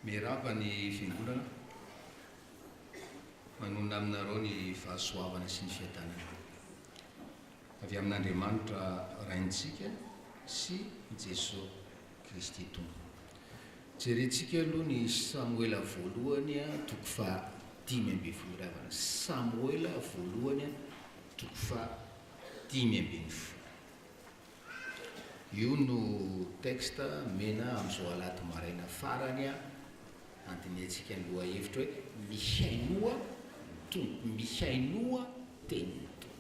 Mirava ny fiangonana manona aminareo ny fahasoavana sy ny fiadanana avy amin'Andriamanitra raintsika sy Jesosy Kristy tompo. Jerentsika aloha ny Samoela voalohany toko fa 5:10 ravana. Samoela voalohany toko fa 5:10. Io no texte mena amin'izao alato maraina farany antony antsika ny loha hevitra hoe mihainoa teniny tompo.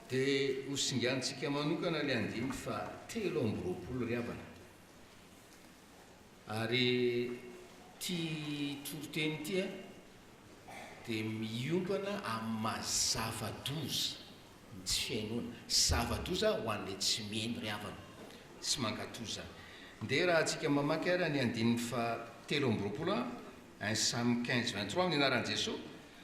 Dia hosingantsika manokana le andiny fa 3:20 riavana. Ary ty toroteny ty dia miompana amin'ny mazava-doza tsy fiainoana. Zava-doza ho an'ilay tsy miaino riavana sy mankatoza. Dia raha antsika mamaky ara ny andininy fa 3:20 un Psalme 15:23 ny anaran'i Jesosy,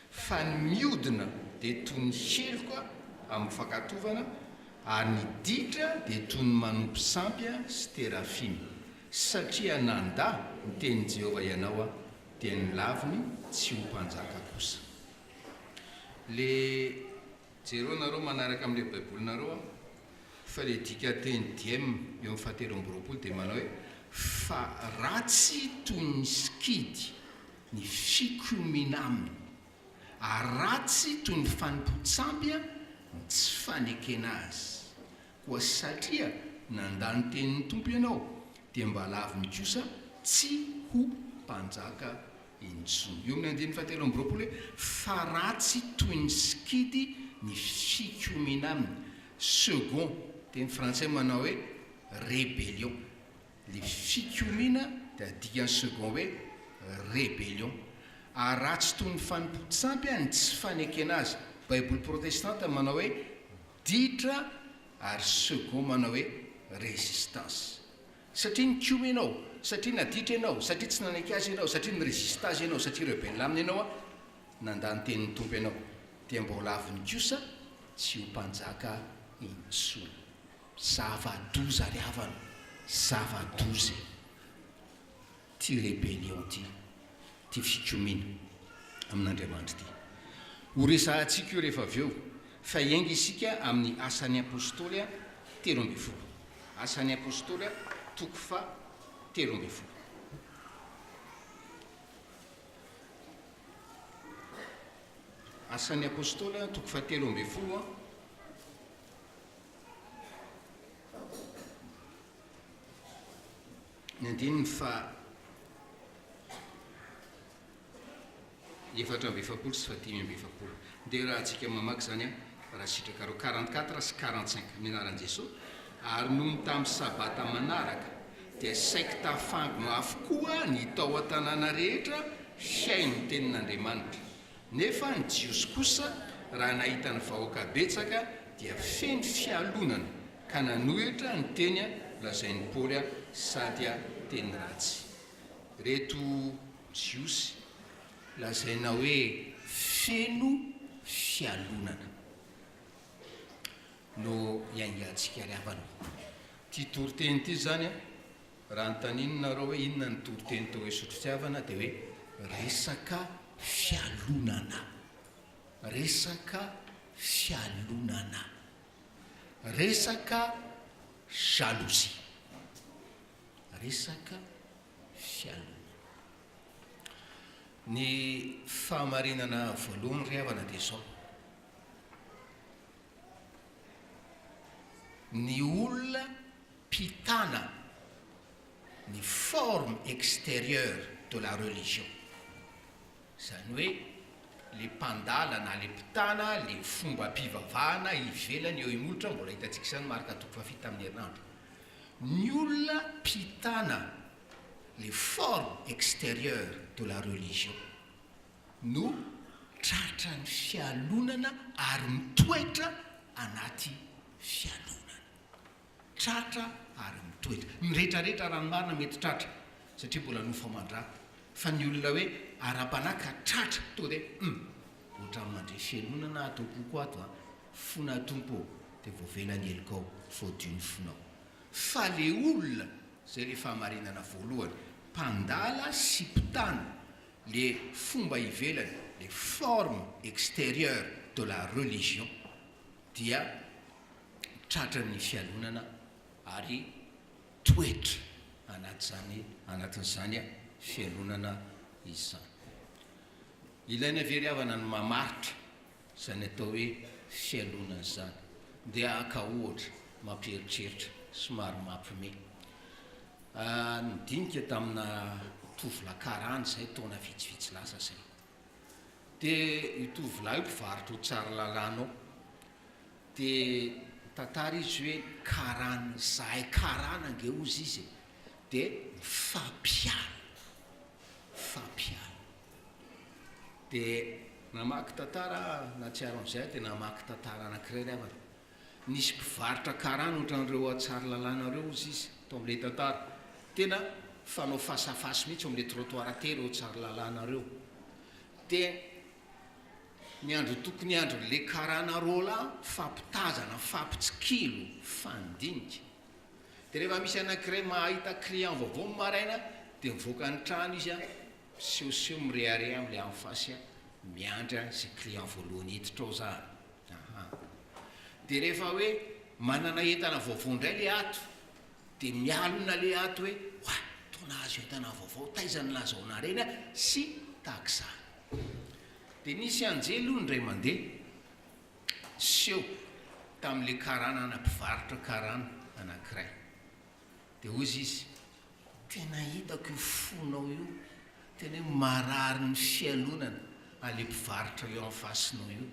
fa ny miodina dia toy ny heloka amin'ny fankatovana ary ny ditra dia toy ny manompo sampy sy terafimy, satria nandà ny tenin'i Jehovah ianao dia ny laviny tsy ho mpanjaka kosa. Le jereo nareo manaraka amin'ilay baibolinareo fa le dika teny diem eo amin'ny fa 3:20 dia manao hoe fa ratsy toy ny sikidy ny fikomina aminy, ary ratsy toy ny fanompo-tsampy ny tsy fanekena azy, koa satria nandà ny tenin'ny tompo ianao dia mba laviny kosa tsy ho mpanjaka intsony. Eo amin'ny andininy fa 3:20 hoe fa ratsy toy ny sikidy ny fikomina aminy. Second teny frantsay manao hoe rébellion. Le fikomina dia dikany second hoe rébellion. Ary ratsy toy ny fanompo-tsampy ny tsy fanekena azy. Baiboly protestante manao hoe ditra, ary second manao hoe résistance. Satria ny kioma ianao, satria naditra ianao, satria tsy naneky azy ianao, satria ny résistance ianao, satria rebelle aminy ianao nandà ny tenin'ny tompo ianao dia mba ho laviny kosa tsy ho mpanjaka intsony. Zava-doza riavana, zava-doza ty rébellion ty fikomina amin'Andriamanitra ty. Ho resahantsika io rehefa avy eo fa hiainga isika amin'ny asan'ny apôstôly 3:20. Asan'ny apôstôly toko fa 3:20. Asan'ny apôstôly toko fa 3:20 ny andininy fa 4:20 sy fa 5:20. Dia raha antsika mamaky zany raha sitraka reo 44 sy 45 minaran'i Jesosy, ary noho ny tamin'ny sabata manaraka dia saika tafangino avokoa ny tao an-tanàna rehetra hiaino ny tenin'Andriamanitra. Nefa ny jiosy kosa raha nahita ny vahoaka betsaka dia feno fialonana ka nanohitra ny teny lazain'ny Paoly sady teny ratsy. Reto jiosy lazaina hoe feno fialonana no iaingantsika riavana. Ty toriteny ty zany raha nytaninareo hoe inona ny toriteny tao hoe sotritiavana dia hoe resaka fialonana, resaka fialonana, resaka jalousie, resaka fialonana. Ny fahamarinana voalohany riavana dia zao: ny olona mpitana ny forme extérieure de la religion, zany hoe le mpandala na le mpitana le fomba mpivavahana ivelany eo imolotra, mbola hitantsika izany marika toko fa 7 amin'ny herinandro. Ny olona mpitana le forme extérieure de la religion no tratra ny fialonana ary mitoetra anaty fialonana. Tratra ary mitoetra. Ny rehetrarehetra raha ny marina mety tratra satria mbola nofamandra, fa ny olona hoe ara-panaka tratra to dia ohatra mandre fialonana atao koko ato fona tompo dia voavelany elikao faodiny fonao. Fa le olona zay le fahamarinana voalohany. Mpandala sy mpitana le fomba ivelany, le forme extérieure de la religion dia tratran'ny fialonana ary toetra anatin'izany fialonana izany. Ilaina veriavana ny mamaritra zany atao hoe fialonana zany, dia aka ohatra mampieritreritra somary mampime. Nidinika tamina tovolakarany zay taona vitsivitsy lasa zay, dia itovolahy io mpivarotra ho tsara lalànao, dia tantara izy hoe karana, zahay karana ange ozy izy, dia fampiala. Dia namaky tantara na tsy aron'izay dia namaky tantara anankiray avana. Nisy mpivarotra karana ohatran'ireo atsara lalànareo ozy izy tao amin'ilay tantara, tena fanao fasafasy mihitsy amin'ilay trottoir tey reo tsara lalànareo. Dia ny andro tokony andro le karana rola fampitazana, fampitsikilo, fandinika. Dia rehefa misy anankiray mahita client vaovao maraina dia mivoaka ny trano izy sehoseho mirearea amin'ilay amin'ny fasy miandra zay client voalohany hiditra ao zany. Dia rehefa hoe manana entana vaovao indray le ato, dia mialona le ato hoe oa taona azo entana vaovao taizany lazao reny sy tahak'izany. Dia nisy anjely indray mandeha seho tamin'le karana na mpivarotra karana anankiray, dia ozy izy, tena hitako io fonao io, tena hoe marary ny fialonana ale mpivarotra eo amin'ny fasinao io,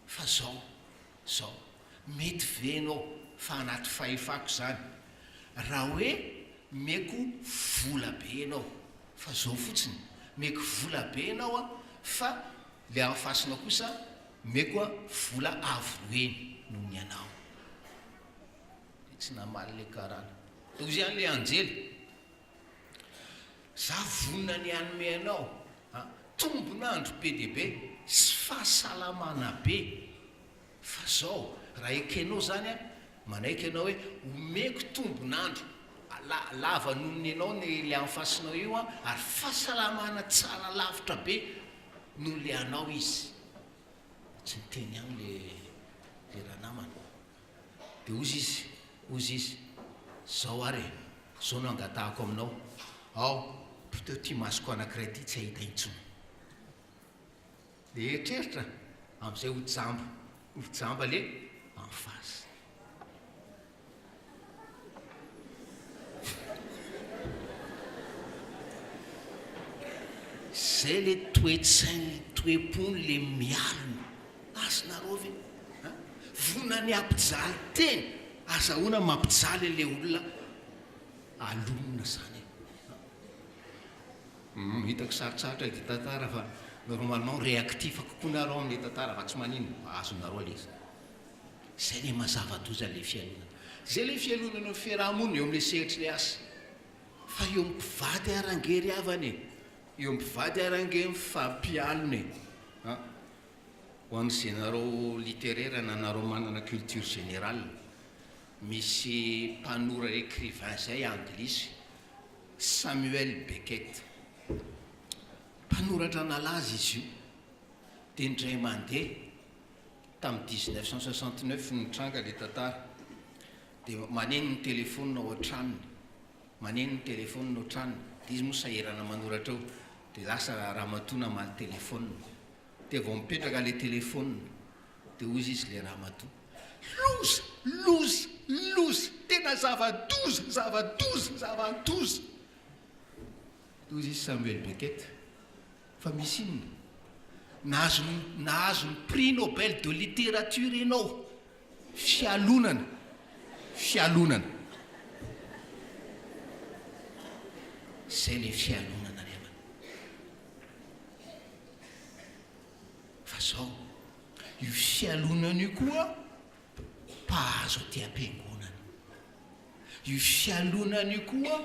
fa zao mety venao fa anaty fahefako zany raha hoe meko vola be anao, fa zao fotsiny meko vola be anao fa le amin'ny fasinao kosa meko vola avoeny noho ny anao. Tsy namaly le karana. Dia ozy ihany le anjely, za vonina ny anome anao tombonandro be dia be sy fahasalamana be, fa zao raha ekenao zany manaiky anao hoe omeko tombonandro lava noho ny anao le amin'ny fasinao io ary fahasalamana tsara lavitra be noho le anao izy. Tsy niteny any le ranamana. Dia ozy izy zao ary zao no angatahako aminao, ao piteo ty masoko anankiray ty tsy ahita intsony. Dia eritreritra amin'izay hojamba le en face. Zay le toetsainy, toepony le mialina azonareo ve vona ny ampijaly teny, azahoana mampijaly le olona alonina zany. Hitako sarotsarotra ity tantara fa normalement réactif kokoa nareo amin'ny tantara fa tsy manino azonareo aleza. Zay le mazava-doza le fialonana, zay le fialonana ny fiarahamonina eo amin'le sehitry le asa. Fa eo mpivady arangery avany eo mpivady arange mifampialona ho an'izay nareo littéraire na nareo manana culture générale, misy mpanora écrivain zay anglisy Samuel Beckett, mpanoratra nalaza izy io. Dia indray mandeha tamin'ny 1969 nitranga le tantara, dia maneno ny telefônina ao an-tranony, maneno ny telefônina ao an-tranony, dia izy moa sahirana manoratra eo, dia lasa ramatoa namaly telefônina. Dia vao mipetraka le telefônina dia ozy izy le ramatoa, loza tena zava-doza. Dia ozy izy Samuel Beckett, fa misy inona, nahazo ny prix Nobel de littérature ianao, fialonana. Zay le fialonana revana. Fa zao io fialonana io koa mpahazo aty am-piangonana, io fialonana io koa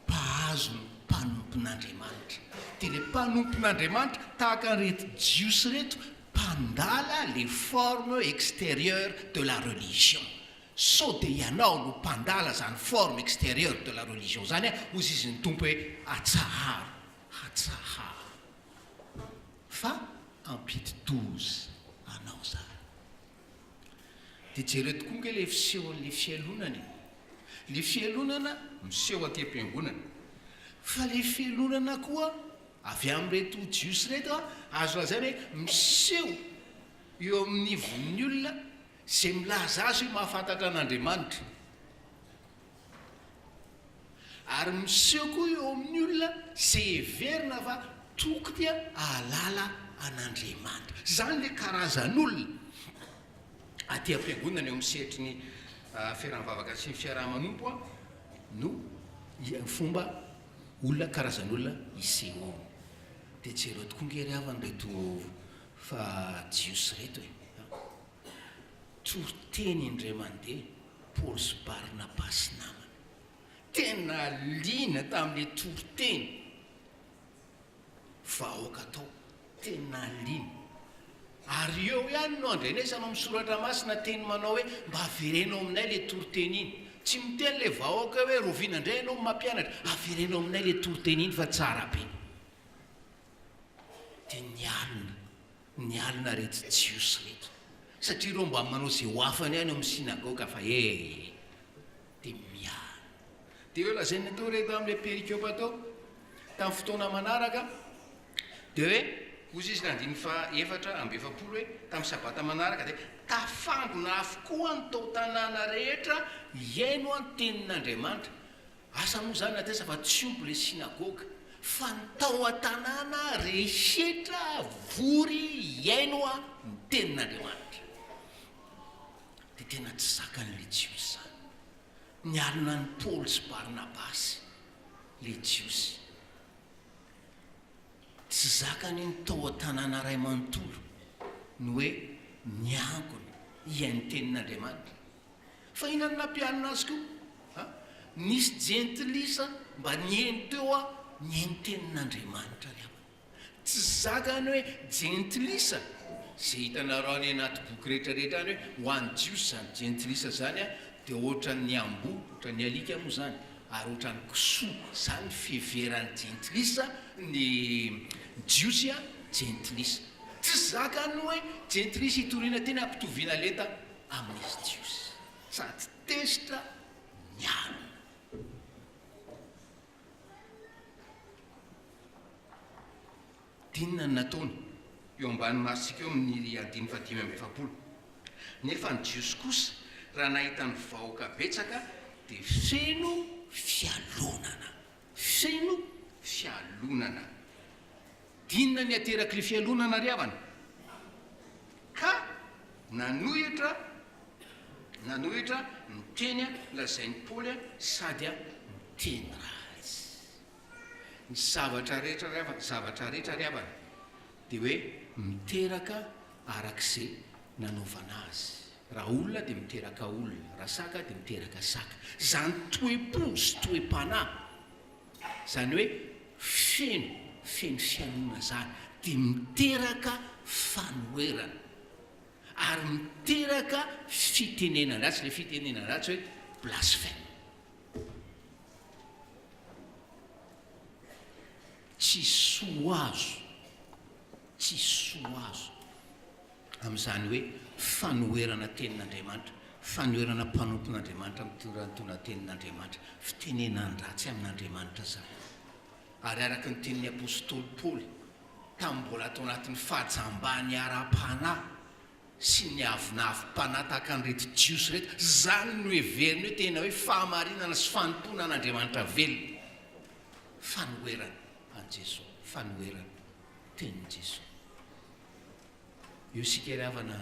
mpahazo ny mpanompon'Andriamanitra. Dia le mpanompon'Andriamanitra tahaka reto jiosy reto mpandala les formes extérieures de la religion. sao de ianao no mpandala zany forme extérieure de la religion zany a ozy izy ny tompo hoe atsaharo fa ampidi-dozy anao zany de jereo tokoa nge le fisehon'le fialonana le fialonana miseho aty am-piangonana fa le fialonana koa avy amin'reto jiosy reto a azo lazany hoe miseho eo amin'ny von'ny olona zay milaza azy hoe mahafantatra an'Andriamanitra ary miseho koa eo amin'ny olona zay heverina fa tokony ahalala an'Andriamanitra zany le karazan'olona aty am-piangonana eo misehitry ny fiarahavavaka sy ny fiaraha-manompo a no fomba olona karazan'olona iseho de jereo tokoa ngery avany reto fa jiosy reto hoe toroteny indray mandeha Paoly sy Barnabasy namana tena lina tamin'le toroteny vahoaka tao tena lina ary eo ihany no andrenesanao misoratra masina teny manao hoe mba averenao aminay le toroteny iny tsy miteny le vahoaka hoe rovina indray ianao mampianatra averenao aminay le toroteny iny fa tsara be de ny alina reto jiosy reto satria reo mba manao zay hoafany ihany eo amin'ny sinagoga fa de miana de hoe lazay ny atao reto amin'le perikopa tao tamin'ny fotoana manaraka de hoe ozy izy nandiny fa efatra amby efapolo hoe tamin'ny sabata manaraka de tafandona avokoa ny tao tanàna rehetra iaino any tenin'Andriamanitra asa moa zany natesa fa tsy ompo le sinagoga fa ny tao an-tanàna rehetra vory iaino a ny tenin'Andriamanitra de tena tsy zakan'le jiosy zany ny alina ny Paoly sy Barnabasy le jiosy tsy zakany ny tao an-tanàna ray manontolo no hoe niangona iany tenin'Andriamanitra fa inany nampianina azy koa nisy jentilisa mba nieny teo a nieny tenin'Andriamanitra ry avana tsy zakany hoe jentilisa zay hitanareo any anaty boky rehetrarehetra any hoe ho an'ny jiosy zany jentilisa zany a de ohatran'ny ambo ohatran'ny alika moa zany ary ohatran'ny kisoa zany fiheveran'ny jentilisa ny jiosy a jentilisa tsy zakany hoe jentilisa hitoriana tena ampitoviana lenta amin'izy jiosy sady tesitra mialina dinina ny nataony eo ambany masika eo amin'ny adiny fadimy amby efapolo nefa ny jiosy kosa raha nahita ny vahoaka betsaka de feno fialonana dinina ny ateraky le fialonana ry avana ka nanohitra ny teny a lazain'ny Paoly a sady a miteny ratsy ny zavatra rehetra ry avana de hoe miteraka arak'izay nanaovana azy raha olona de miteraka olona raha saka de miteraka saka zany toe-po sy toe-panahy zany hoe feno fianona zany de miteraka fanoerana ary miteraka fitenenana ratsy le fitenenana ratsy hoe blasphème tsy soa azo amin'izany hoe fanoerana tenin'Andriamanitra fanoerana mpanompon'Andriamanitra mitorantona tenin'Andriamanitra fitenenany ratsy amin'Andriamanitra zany ary araka ny tenin'ny apôstôly Paoly tamin'ny mbola atao anatin'ny fahajambany ara-panahy sy ny avinavim-panahy tahaka nyreto jiosy reto zany no heveriny hoe tena hoe fahamarinana sy fanompona an'Andriamanitra velona fanoerana an Jesosy fanoerana tenin' Jesosy io sika ry havana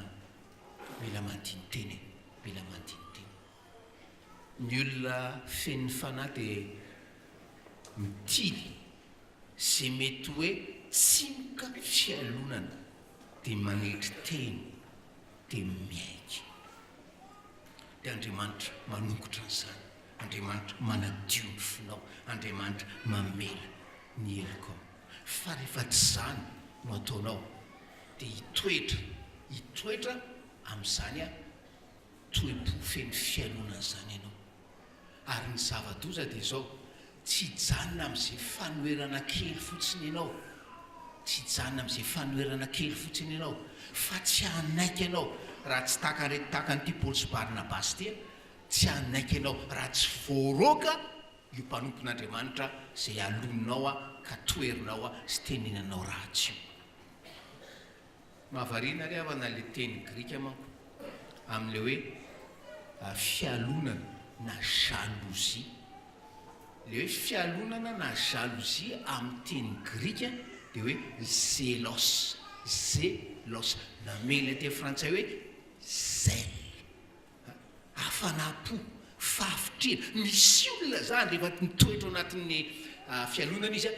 mila mandiniteny ny olona fen'ny fanahy de mitily zay mety hoe tsy mika fialonana de manetry teny de miaiky de Andriamanitra manongotra n'izany Andriamanitra manadio ny finao Andriamanitra mamela ny heliko fa rehefa tsy zany no ataonao de hitoetra amin'izany a toepo feno fialonana zany ianao. Ary ny zava-doza dia zao, tsy janona amin'izay fanoerana kely fotsiny ianao, tsy janona amin'izay fanoerana kely fotsiny ianao, fa tsy hanaiky ianao raha tsy takan'ity Paoly sy Barnabasy ity, tsy hanaiky ianao raha tsy voaroaka io mpanompon'Andriamanitra izay aloninao ka toerinao sy tenenanao ratsy io. Mahavariana ry havana le teny grika manko amin'le hoe fialonana na jalousie. Le hoe fialonana na jalousie amin'ny teny grika dia hoe zélos, zélos, na mela teny frantsay hoe zèle, hafanapo, fahafitrena. Misy olona zany rehefa mitoetra ao anatin'ny fialonana izy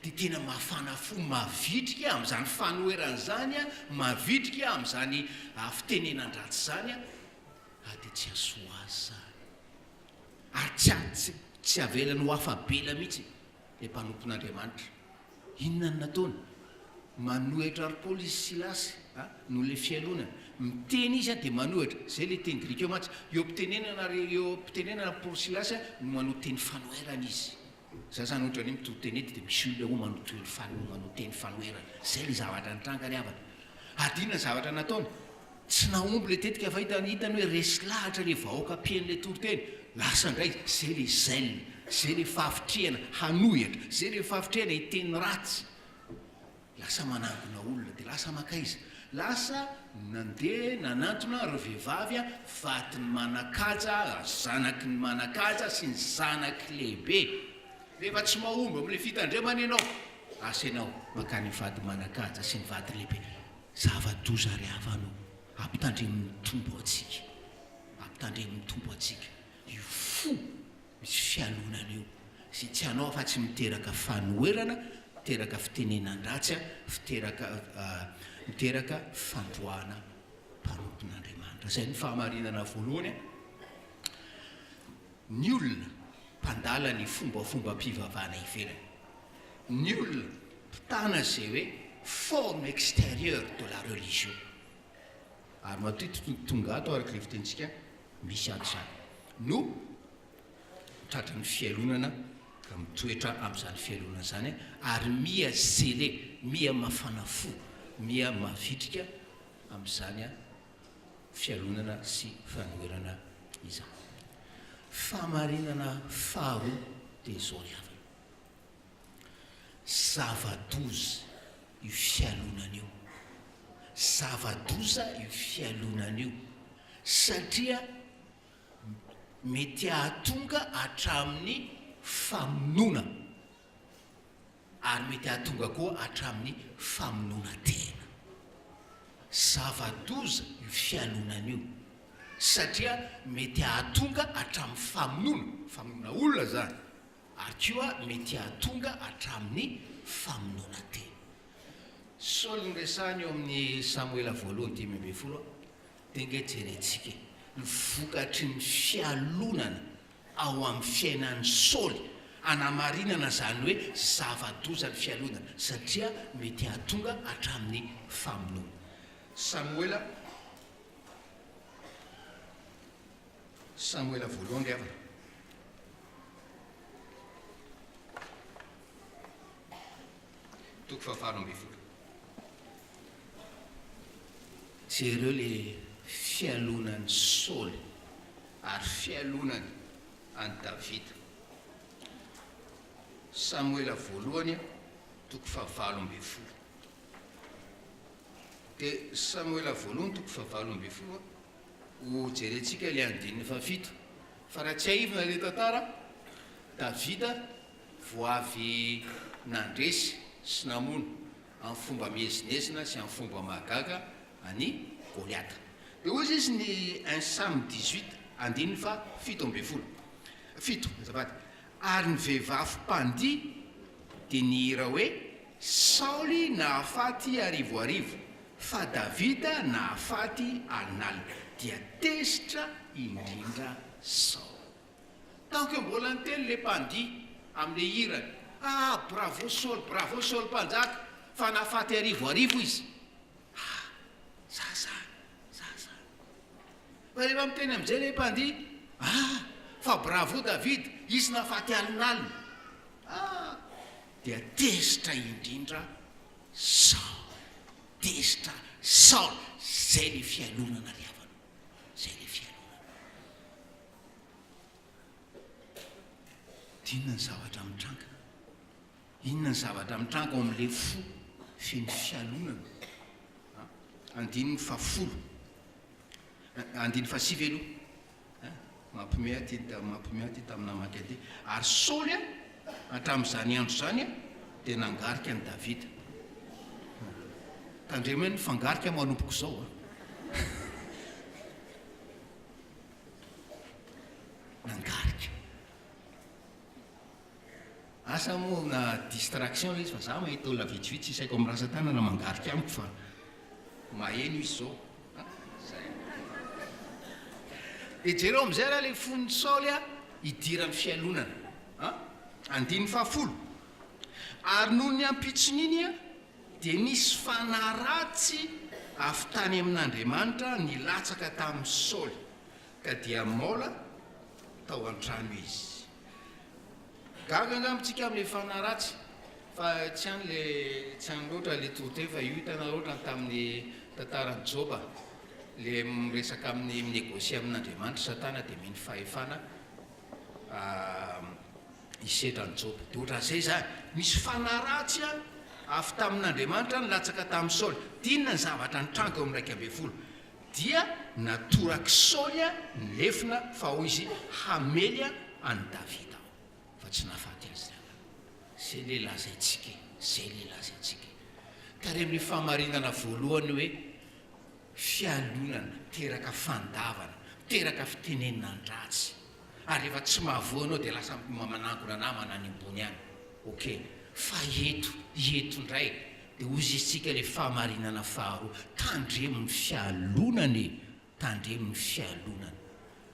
dia tena mafana fo, mavitrika amin'izany fanoerana zany, mavitrika amin'izany fitenenan-dratsy zany, dia tsy asoa azy zany. Ary tsy avelany ho afabela mihitsy le mpanompon'Andriamanitra. Inona no nataony? Manohitra ry Paoly sy Silasy no le fialonana, miteny izy dia manohitra. Zay le teny grika eo mantsy. Eo am-pitenenana Paoly sy Silasy no manao teny fanoerana izy. Za zany ohatra ny mitohy teny ety dia misy olona manao teny fanoerana. Zay le zavatra nitranga ry havana. Adinona zavatra nataony? Tsy naomby le tetika fa hitany hoe resy lahatra le vahoaka ampian'le toriteny. Lasa indray zay le zèle, zay le fahafitrehana hanohitra, zay le fahafitrehana hiteny ratsy. Lasa manangona olona dia lasa maka izy. Lasa nandeha nanantona ireo vehivavy vatiny manakaja, zanaky ny manakaja sy ny zanaky lehibe. Rehefa tsy mahomby amin'ilay fitandremana ianao, asa ianao makany vady manakaja sy ny vady lehibe. Zava-doza ry havanao, ampitandremin'ny tombo atsika, ampitandremin'ny tombo atsika. Io fo misy fialonana io, izay tsy hanao fa tsy miteraka fanoerana, miteraka fitenenan-dratsy, miteraka fandroana mpanompon'Andriamanitra. Zay ny fahamarinana voalohany. Ny olona mpandala ny fombafomba mpivavahana ivelany, ny olona mpitana zay hoe forme extérieure de la religion. Ary matetiky tonga ato araka le fitentsika misy ato zany no tratran'ny fialonana ka mitoetra amin'izany fialonana zany, ary mia zélé, mia mafana fo, mia mavitrika amin'izany fialonana sy fanoerana izany. Fahamarinana faharoa dia zao ry havana, zava-doza io fialonana io, zava-doza io fialonana io, satria mety ahatonga hatramin'ny famonoana, ary mety ahatonga koa hatramin'ny famonoana tena. Zava-doza io fialonana io, satria mety ahatonga hatramin'ny famonoana olona zany, ary koa mety ahatonga hatramin'ny famonoana tena. Saoly nyresahany eo amin'ny Samuela voalohany 10:20 dia inge jerentsika ny vokatry ny fialonana ao amin'ny fiainan'ny Saoly, anamarinana zany hoe zava-doza ny fialonana, satria mety ahatonga hatramin'ny famonoana. Samuela voalohany ry havana, toko 7:20. Jereo le fialonan'ny Saoly ary fialonany any Davida. Samuela voalohany toko 7:20. Dia Samuela voalohany toko 7:20 ho jerentsika le 7. Fa raha tsy haivina le tantara, Davida vao avy nandresy sy namono amin'ny fomba miezinezina sy amin'ny fomba mahagaga any Goliata. Dia ozy izy ny 1 Sam 18:7. Ary ny vehivavy mpandihy dia nihira hoe Saoly nahafaty arivoarivo, fa Davida nahafaty alinalina, dia tesitra indrindra Saoly. Taoko mbola ny teny le mpandihy amin'le hirany, bravo Saoly mpanjaka, fa nahafaty arivoarivo izy. Zazany fa rehefa miteny amin'izay le mpandihy fa bravo David izy nafaty alinalina dia tezitra indrindra Saul tezitra Saul zay le fialonana riavana zay le fialonana inona ny zavatra mitranga inona ny zavatra mitranga ao amin'le fo feny fialonana andininy fafolo andiny fasivy aloha mampime aty tamina maky aty ary Saoly hatramin'izany andro zany dia nangarika ny Davida tandremo ny fangarika manompoko zao nangarika asa moa na distraction le izy fa za mahita olona vitsivitsy isaiko amin'ny rasa tanana mangarika amiko fa maheno izy zao dia jereo amin'izay raha le fon'ny Saoly hidirany fialonana andiny fafolo ary noho ny ampitson'iny dia nisy fanaratsy avy tany amin'Andriamanitra nilatsaka tamin'ny Saoly ka dia mola tao an-trano izy gaga angamitsika amin'le fanaratsy fa tsy any loatra le tote fa io hitana loatra tamin'ny tantarany Joba le miresaka amin'ny minegosia amin'Andriamanitra Satana dia miny fahefana hisedra ny Joba dia ohatran'izay zany misy fanaratsy avy tamin'Andriamanitra nilatsaka tamin'ny Saoly tinona ny zavatra nitranga eo amin'ny 1:1 dia natoraka Saoly nilefina fa ho izy hamely any Davida fa tsy nafaty azy zay le lazaintsika zay le lazaintsika ka re amin'ny famarinana voalohany hoe fialonana teraka fandavana teraka fitenenina andratsy ary rehefa tsy mahavoanao dia lasa manangona namana any ambony any ok fa eto indray dia ozy isika le famarinana faharoa tandremon'ny fialonany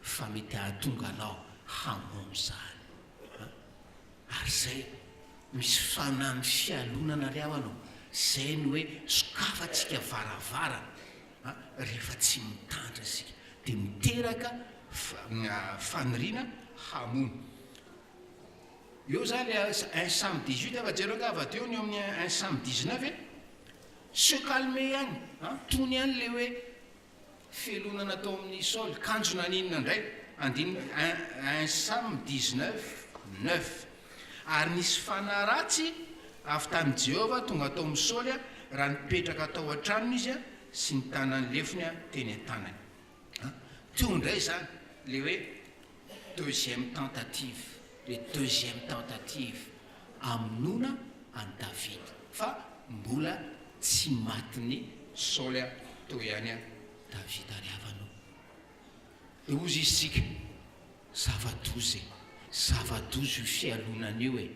fa mety ahatonga anao hamono zany ary zay misy fanany fialonana ry ao anao zay ny hoe sokafatsika varavarana rehefa tsy mitandra sika dia miteraka faniriana hamono eo zany le 1 Psalme 18 fa jereo ka avy teo ny eo amin'ny 1 Psalme 19 se calme ihany tony ihany le hoe felonana tao amin'ny Saoly kanjona ninona indray andiny 1 Psalme 19:9 ary nisy fanaratsy avy tany Jehovah tonga tao amin'ny Saoly raha nipetraka tao an-tranony izy sy ny tanany lefiny teny an-tanany teo indray zany le hoe deuxième tentative aminona any David fa mbola tsy matiny Saoly teo ihany David ary avanao dia ozy isika zava-dozy io fialonana io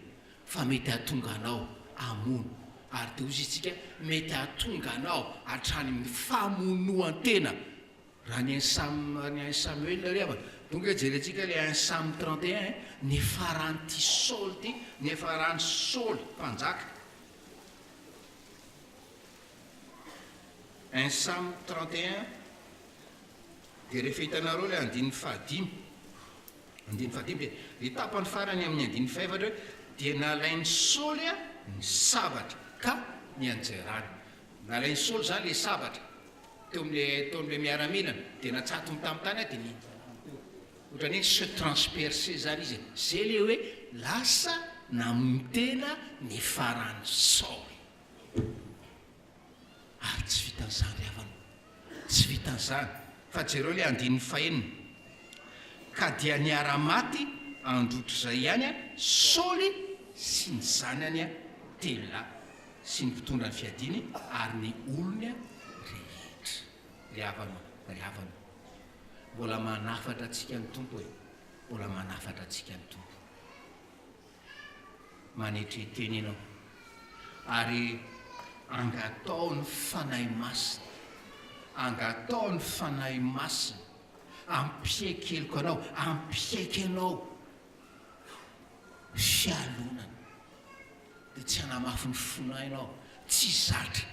fa mety ahatonga anao amono ary dia ozy isika mety ahatonga anao hatrany amin'ny famonoan-tena raha ny Samuel ry avana donka jerentsika le 1 Psalme 31 nefaran'ity Saoly ty nefarany Saoly mpanjaka 1 Psalme 31 dia rehefa hitanareo le andiny fahadimy dia ny tapany farany amin'ny andiny faefatra dia nalain'ny Saoly ny sabatra ka ny anjerany nalain'ny Saoly zany le sabatra teo amin'le miaramilana dia natsatony tamin'ny tany dia ny ohatran'ny se transpercé zany izy zay le hoe lasa namitena ny farany Saoly ary tsy vitan'izany ry havana tsy vitan'izany fa jereo le andiny fahenina ka dia niara-maty androtro zay ihany Saoly sy ny zanany tela sy ny mpitondra ny fiadiny ary ny olony rehetra ry havana mbola manafatra antsika ny tompo mbola manafatra antsika ny tompo manetreteny ianao ary angatao ny fanahy masina ampiaikeliko anao ampiaiky anao fialonana dia tsy hanamafy ny fonainao tsy zatra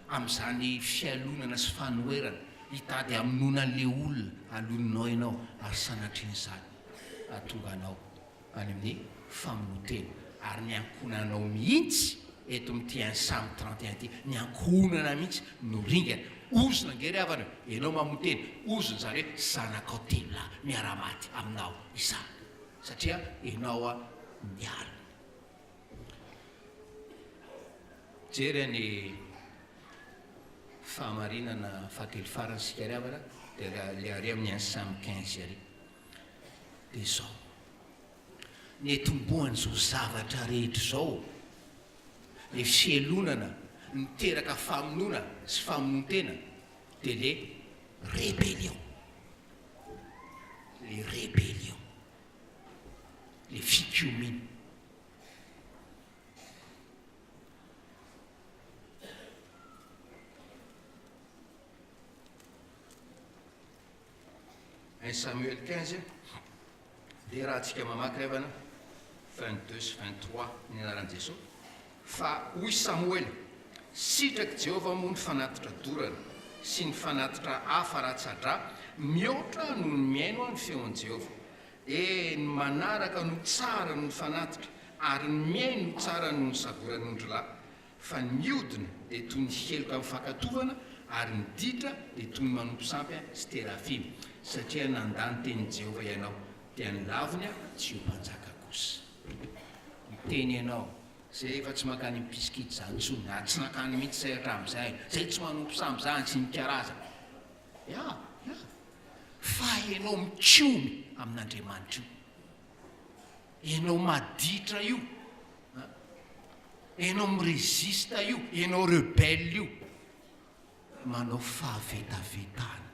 amin'izany fialonana sy fanoerana hitady aminona an'le olona alononao ianao ary sanatr'in'izany atonga anao any amin'ny famonotena ary niankonanao mihitsy eto mity un samy 31 ty niankonana mihitsy no ringana ozona ngery avana ianao mamotena ozona zany hoe zanakao tena miaramaty aminao izany satria ianao a miala jery any fahamarinana fahatelo farany sikary avana de le ary amin'ny un samy 15 ary de zao ny etombohan'izao zavatra rehetra zao le fielonana niteraka famonona sy famonontena de le rébellion le fikiomina un Samuel 15 de raha antsika mamaky revana 22 sy 23 ny anaran'i Jesosy fa hoy Samuel sitraky Jehovah moa ny fanatitra dorana sy ny fanatitra hafa ratsadra mihoatra noho ny miaino a ny feon'i Jehovah ny manaraka no tsara no ny fanatitra ary ny miaino no tsara no ny sagoran'ondro lahy fa ny miodina de toy ny heloka amin'ny fakatovana ary ny ditra de toy ny manompo sampy sy terafimy satria nandany teny Jehovah ianao dia ny laviny a tsy ho mpanjaka kosa miteny ianao zay efa tsy makany mpisikity zany tsony na tsy nakany mihitsy zay hatramin'izay zay tsy manompo samby zany tsy mikaraza ya fa ianao mikiomy amin'Andriamanitra io ianao maditra io ianao mirezista io ianao rebelle io manao fahavetavetana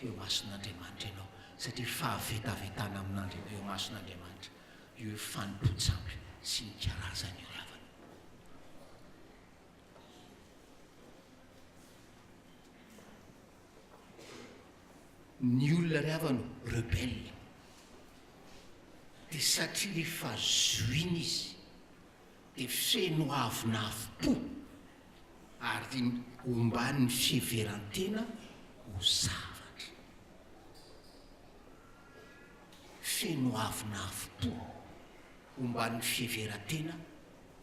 eo mason'Andriamanitra ianao satria fahavetavetana amin'Andriamanitra eo mason'Andriamanitra io fanompontsampy sy mikarazana io ravana ny olona ravano rebelle de satria rehefa zoina izy de feno avonavo-po ary omban'ny fiheverantena ho zavatra feno avonavo-po omban'ny fiheverantena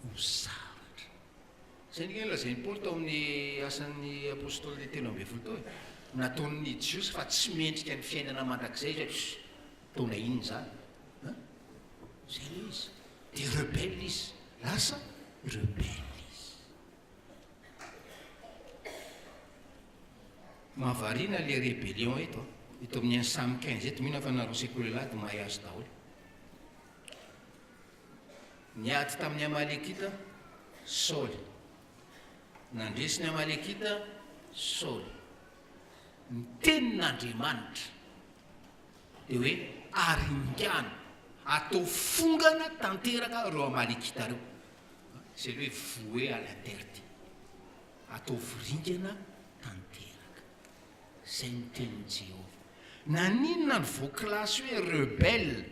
ho zavatra zay ny lazain'ny Paoly tao amin'ny asan'ny apôstôly telo amby folo tao nataon'ny Jiosy fa tsy mendrika ny fiainana mandrakizay zay taona inona zany zay le izy de rebelle izy lasa rebelle izy mahavariana le rébellion eto amin'ny un Samy 15 eto mihina fa nareo sekoly lahy de mahay azy daholo niady tamin'ny Amalekita Saoly nandresy ny Amalekita Saoly ny tenin'Andriamanitra de hoe aringana atao fongana tanteraka reo Amalekita reo c'est le voué à la terre atao voringana tanteraka zay ny tenin'i Jehovah naninona ny voakilasy hoe rebelle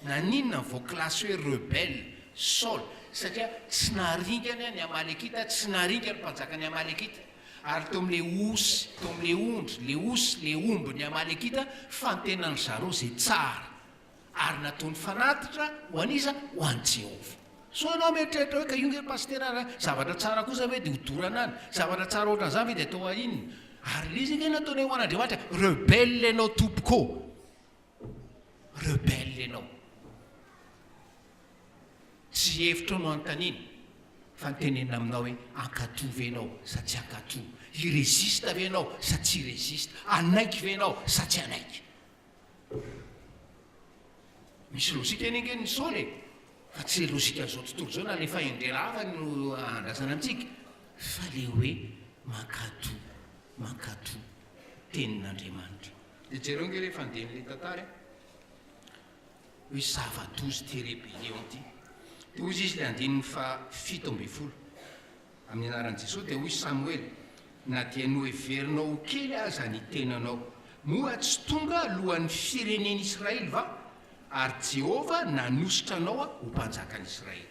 naninona ny voakilasy hoe rebelle Saul satria tsy naringana ny Amalekita tsy naringana mpanjaka ny Amalekita ary teo amin'le osy teo amin'le ondry le osy le omby ny Amalekita fantenany zareo zay tsara ary nataony fanatitra ho an'iza ho an'i Jehovah so anao mieritreritra hoe ka io nge pastera zavatra tsara kosa hoe de hodorana any zavatra tsara ohatran'izany hoe de atao inona ary le izy nge nataony ho an'Andriamanitra rebelle ianao tompoko rebelle ianao tsy hevitra no antanina fa nytenenina aminao hoe ankatova ianao sa tsy ankatova irezista ve ianao sa tsy irezista anaiky ve ianao sa tsy anaiky misy lozika eny nge ny Saoly fa tsy lozika zao tontolo zao na le fahendrena hafa no andrasana amintsika fa le hoe mankatòa tenin'Andriamanitra de jereo nge rehefa andeha n'le tantara hoe zava-dozy ty rébellion ty de ozy izy le andininy fa 7 amby folo amin'ny anaran'i Jesosy de hoy Samuel na dia noheverinao kely aza ny tenanao moa tsy tonga alohan'ny firenen'i Israely va ary Jehovah nanositra anao ho mpanjakan'Israely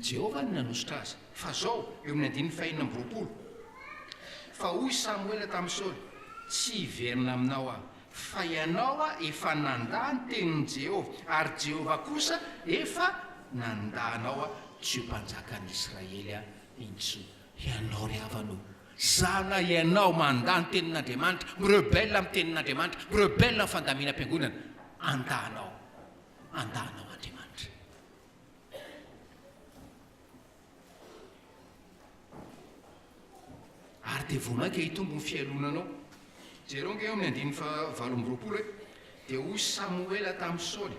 Jehovah nanositra azy fa zao eo amin'ny andininy fahinana amby roapolo fa hoy Samoela tamin'ny Saoly tsy hiverina aminao aho fa ianao efa nandà ny tenin'i Jehovah ary Jehovah kosa efa nandanao tsy ho mpanjakan'ny Israely intsony. Ianao ry havanao, zana ianao mandà ny tenin'Andriamanitra, mirebelle amin'ny tenin'Andriamanitra, mirebelle amin'ny fandaminam-piangonana, andanao Andriamanitra. Ary dia vao mainka hitombo ny fialonanao. Jereo nge eo amin'ny 8:20 dia hoy Samoela tamin'ny Saoly,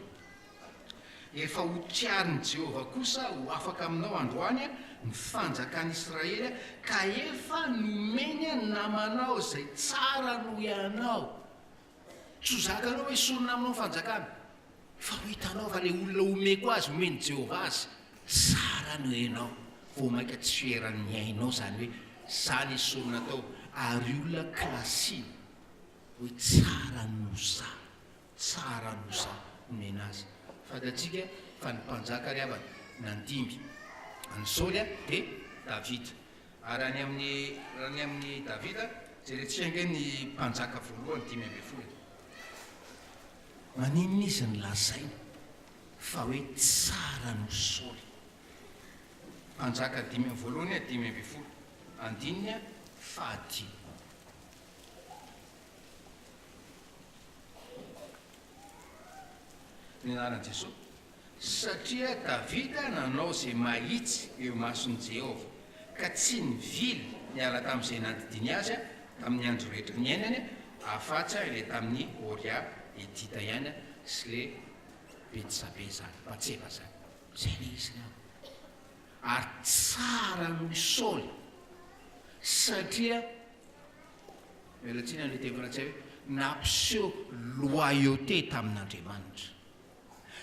efa ho tiarin'i Jehovah kosa ho afaka aminao androany ny fanjakan'i Israely ka efa nomeny namanao zay tsara no ianao. Tsy ho zakanao hoe sonina aminao ny fanjakana, fa ho hitanao fa le olona omeko azy omeny Jehovah azy tsara no ianao. Vao mainka tsy fieran'ny ainao zany hoe zany sonina tao, ary olona klasina hoe tsara no za omena azy. Fantatsika fa ny mpanjaka ry havana nandimby ny Saoly dia Davida. Ary raha ny amin'ny Davida jerentsika ny mpanjaka voalohany 5:10. Maninona izy ny lazaina fa hoe tsara no Saoly. Mpanjaka 5:1 5:10, andininy 5. Ny anaran'i Jesosy, satria Davida nanao zay mahitsy eo mason'i Jehovah ka tsy nivily niala tamin'izay nandidiny azy tamin'ny andro rehetra ny ainany, afatsy ilay tamin'ny Oria Edita ihany sy le Betsabe zany, Batseba zany. Zay le izy ny ary tsara no Saoly satria mialatsina ny tevina-tsay hoe nampiseho loyauté tamin'Andriamanitra,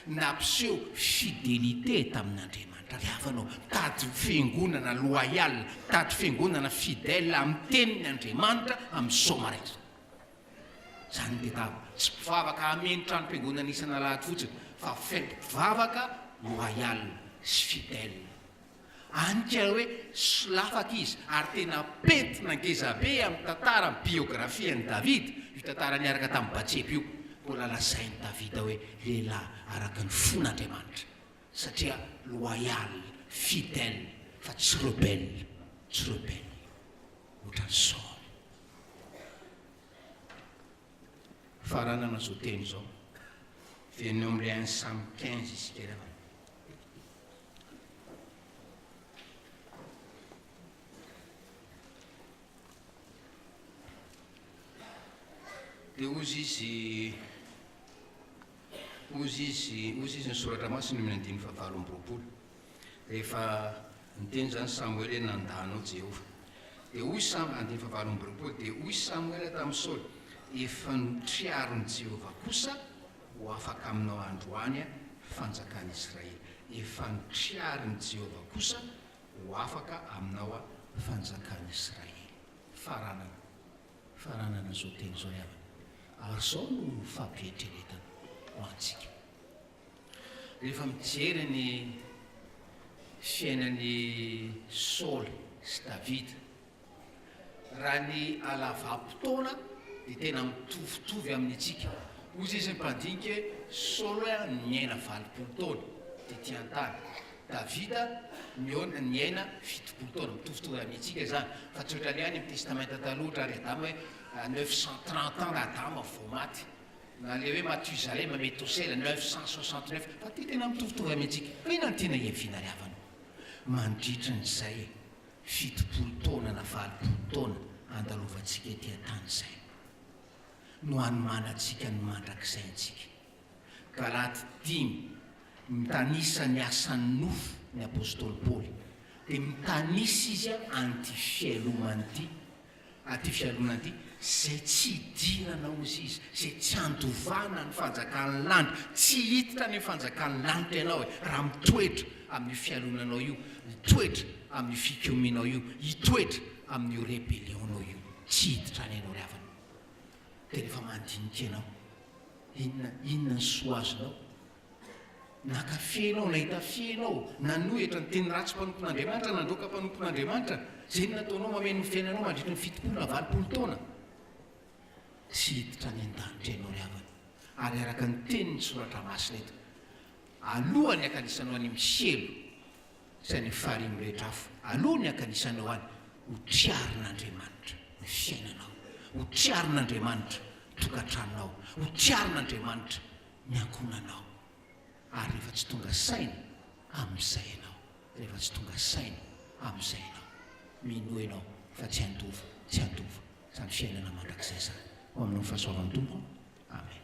nampiseho fidélité tamin'Andriamanitra. Ry havanao, tady fiangonana loyal, tady fiangonana fidèle amin'ny tenin'ny Andriamanitra amin'ny somaraiza. Zany tetavo tsy mpivavaka amenitra ny fiangonana isana lahady fotsiny, fa mpivavaka loyal sy fidèle. Anika hoe lafaka izy ary tena pentina ngezabe amin'ny tantara amin'ny biografia ny Davida, io tantara niaraka tamin'ny Batseba io, mbola lazain'ny Davida hoe lehilahy araka ny fon'Andriamanitra satria loyal, fidèle, fa tsy rebelle ohatran'ny Saoly. Faranana zao teny zao feno amin'ilay 1 Sam 15 isika rehefa. Dia ozy izy ny soratra masina amin'ny 5:20. Rehefa niteny zany Samoely nandanao Jehovah. Dia hoy 5:20, dia hoy Samoely tamin'ny Saoly, efa notriarin'i Jehovah kosa ho afaka aminao androany fanjakan'i Israely. Efa notriarin'i Jehovah kosa ho afaka aminao fanjakan'i Israely. Faranana zao teny zao ihany. Ary zao no fampietreretana ho antsika. Rehefa mijery ny fiainan'ny Saoly sy Davida, raha ny alava-potoana dia tena mitovitovy amin'ny tsika. Ozy izy mpandinika Saoly niaina 20 taona dia tian-tany, Davida niaina 70 taona, mitovitovy amin'ny tsika zany. Fa tsy ohatrany any amin'ny testamenta taloha ry Adama hoe 930 ans Adama vao maty, na le hoe Mathusalem Métusela 969, fa ty tena mitovitovy amin'ny tsika. Fa ina ny tiana hiaviana ry havanao? Mandritra n'izay 70 taona na 20 taona andalovantsika ety an-tany izay no hanomanantsika ny mandrakizay antsika. Galaty 5 mitanisa ny asan'ny nofo ny apôstôly Paoly, dia mitanisa izy anty fialomana ity zay tsy hidirana ozy izy, zay tsy andovana ny fanjakan'ny lanitra, tsy hiditra ny fanjakan'ny lanitra ianao raha mitoetra amin'ny fialonanao io, hitoetra amin'ny fikominao io, hitoetra amin'ny rebellionao io, tsy hiditra ny ianao ry havana. Dia rehefa mandinika ianao, inona ny soa azonao? nakafianao nahita fianao nanohitra ny teny ratsy mpanompon'andriamanitra nandoka mpanompon'andriamanitra zay ny nataonao mameno ny fiainanao mandritra ny fitopolona 20 taona sy hiditra ny an-danitra ianao ry havana ary araka ny teniny soratra masina eto alohany akanisanao any miselo sy any farimy rehetra afo alohany akanisanao any hotriarin'andriamanitra ny fiainanao hotriarin'andriamanitra tokantranonao hotriarin'andriamanitra ny ankonanao ary rehefa tsy tonga saina amin'izay ianao rehefa tsy tonga saina amin'izay ianao mino ianao fa tsy handova zany fiainana mandrakizay zany ho amin'ny fahasoavan'ny tompo amen.